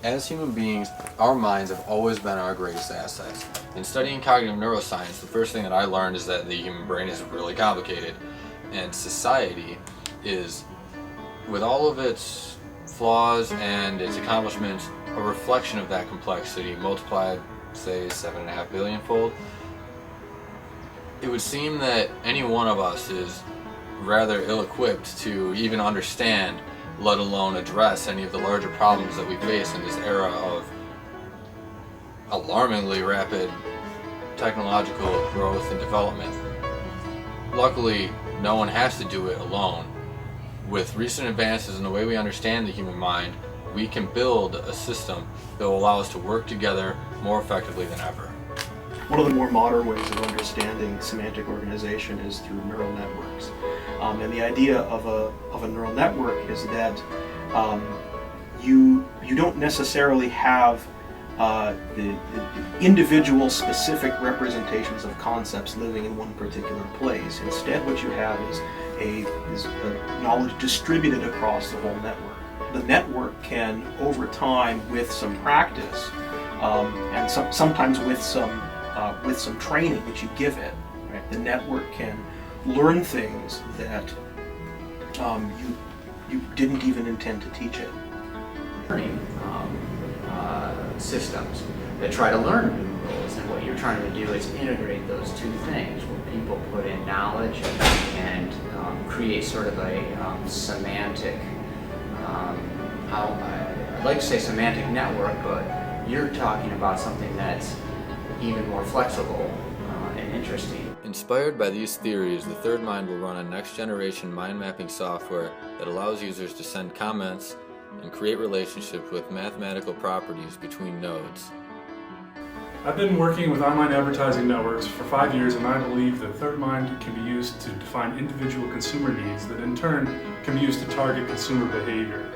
As human beings, our minds have always been our greatest assets. In studying cognitive neuroscience, the first thing that I learned is that the human brain is really complicated, and society is, with all of its flaws and its accomplishments, a reflection of that complexity multiplied, say, 7.5 billion fold. It would seem that any one of us is rather ill-equipped to even understand, let alone address, any of the larger problems that we face in this era of alarmingly rapid technological growth and development. Luckily, no one has to do it alone. With recent advances in the way we understand the human mind, we can build a system that will allow us to work together more effectively than ever. One of the more modern ways of understanding semantic organization is through neural networks. And the idea of a neural network is that you don't necessarily have the individual specific representations of concepts living in one particular place. Instead, what you have is a knowledge distributed across the whole network. The network can, over time, with some practice, and sometimes with some training which you give it, right? The network can learn things that you didn't even intend to teach it. Learning systems that try to learn new rules, and what you're trying to do is integrate those two things, where people put in knowledge and create sort of a semantic, I'd like to say semantic network, but you're talking about something that's even more flexible and interesting. Inspired by these theories, the 3rd Mind will run a next-generation mind mapping software that allows users to send comments and create relationships with mathematical properties between nodes. I've been working with online advertising networks for 5 years, and I believe that 3rd Mind can be used to define individual consumer needs that in turn can be used to target consumer behavior.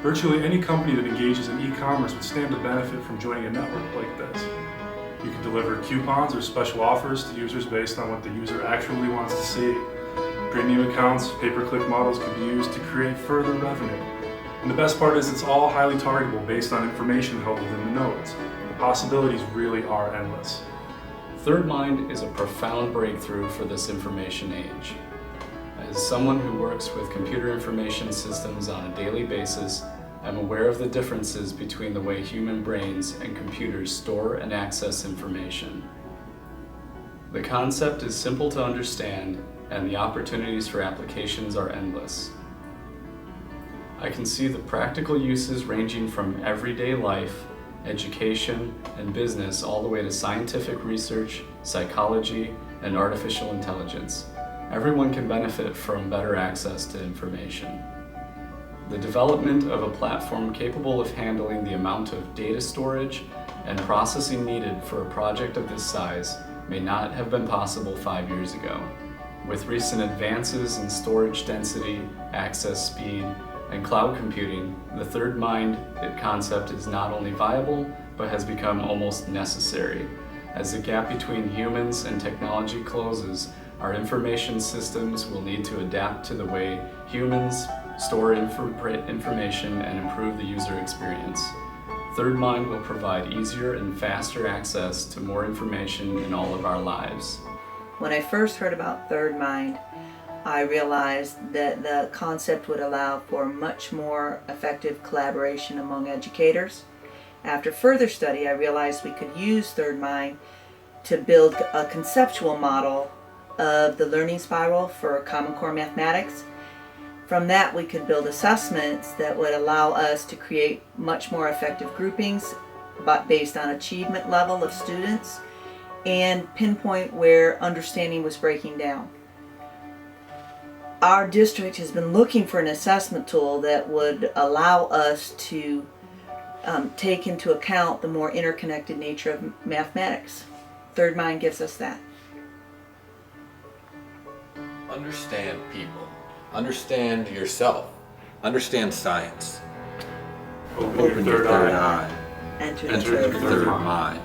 Virtually any company that engages in e-commerce would stand to benefit from joining a network like this. You can deliver coupons or special offers to users based on what the user actually wants to see. Premium accounts, pay-per-click models can be used to create further revenue. And the best part is it's all highly targetable based on information held within the nodes. The possibilities really are endless. 3rd Mind is a profound breakthrough for this information age. As someone who works with computer information systems on a daily basis, I'm aware of the differences between the way human brains and computers store and access information. The concept is simple to understand, and the opportunities for applications are endless. I can see the practical uses ranging from everyday life, education, and business all the way to scientific research, psychology, and artificial intelligence. Everyone can benefit from better access to information. The development of a platform capable of handling the amount of data storage and processing needed for a project of this size may not have been possible 5 years ago. With recent advances in storage density, access speed, and cloud computing, the 3rd Mind concept is not only viable, but has become almost necessary. As the gap between humans and technology closes, our information systems will need to adapt to the way humans store information and improve the user experience. 3rd Mind will provide easier and faster access to more information in all of our lives. When I first heard about 3rd Mind, I realized that the concept would allow for much more effective collaboration among educators. After further study, I realized we could use 3rd Mind to build a conceptual model of the learning spiral for Common Core mathematics. From that, we could build assessments that would allow us to create much more effective groupings based on achievement level of students and pinpoint where understanding was breaking down. Our district has been looking for an assessment tool that would allow us to take into account the more interconnected nature of mathematics. 3rd Mind gives us that. Understand people. Understand yourself. Understand science. Open your third eye. Enter Enter the 3rd Mind.